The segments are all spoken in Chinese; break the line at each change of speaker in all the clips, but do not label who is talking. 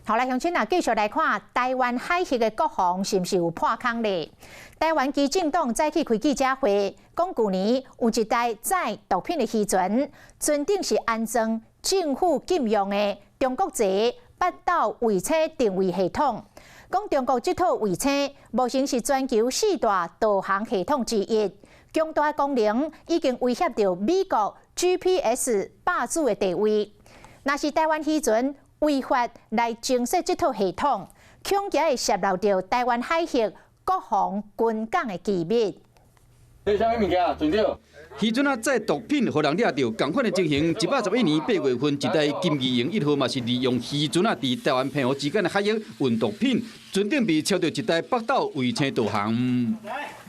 好来，乡亲啊，继续来看台湾海峡的国防是不是有破空咧？台湾基进党早起开记者会，讲去年有一台载毒品的渔船，船顶是安装政府禁用的中国籍北斗卫星定位系统。讲中国这套卫星目前是全球4大导航系统之一，强大功能已经威胁到美国 GPS 霸主的地位。若是台湾渔船违法来증设这套系统，恐惊会泄露到台湾海峡国防军港的机密。
这啥物物件？船长？
渔船啊载毒品，互人掠到，同款的情形。111年8月份，一台金鱼营1号嘛是利用渔船啊，伫台湾澎湖之间的海域运毒品，船顶被敲到一台北斗卫星导航。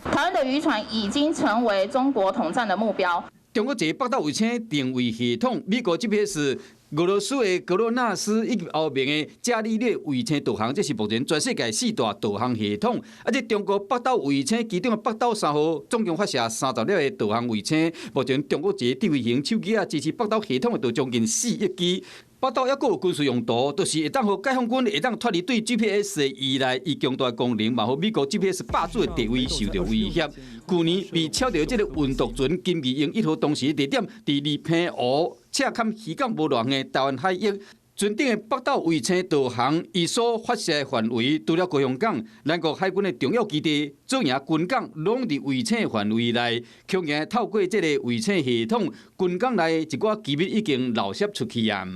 台湾的渔船已经成为中国统战的目标。
中国籍北斗卫星定位系统，美国 GPS。俄罗斯的格罗纳斯以及欧盟的伽利略卫星导航，这是目前全世界4大导航系统。这中国北斗卫星其中的北斗3号，总共发射30粒的导航卫星。目前中国籍智慧型手机啊，支持北斗系统的就将近4亿机。北斗还佫有军事用途，就是会当互解放军会当脱离对 GPS 的依赖，伊强大功能嘛，互美国 GPS 霸主的地位受到威胁。去年被敲到这个运毒船金鱼营1号，当时地点伫离澎湖赤坎渔港无远的台湾海域。船顶的北斗卫星导航，伊所发射范围除了高雄港、咱国海军的重要基地、左营军港，拢伫卫星范围内。恐惊透过这个卫星系统，军港内一寡机密已经漏泄出去啊。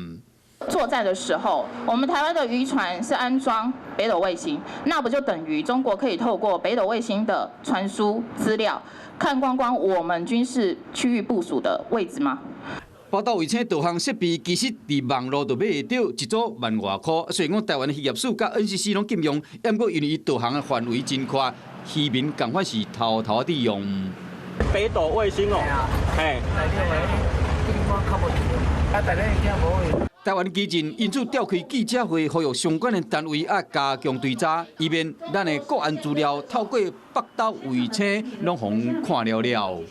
作战的时候，我们台湾的渔船是安装北斗卫星，那不就等于中国可以透过北斗卫星的传输资料，看光光我们军事区域部署的位置吗？
北斗卫星导航设备其实伫网络就买得到，一组1万块。虽然讲台湾的渔业署甲 NCC 拢禁用，不过因为伊导航的范围真宽，渔民共款是偷偷地用。
北斗卫星哦，嘿。
台湾基进因此召开记者会，呼吁相关的单位加强追查，以免咱的国安资料透过北斗卫星拢互看了了。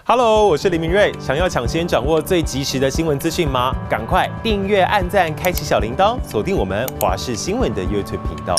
Hello， 我是林明瑞。想要抢先掌握最及时的新闻资讯吗？赶快订阅、按赞、开启小铃铛，锁定我们华视新闻的 YouTube 频道。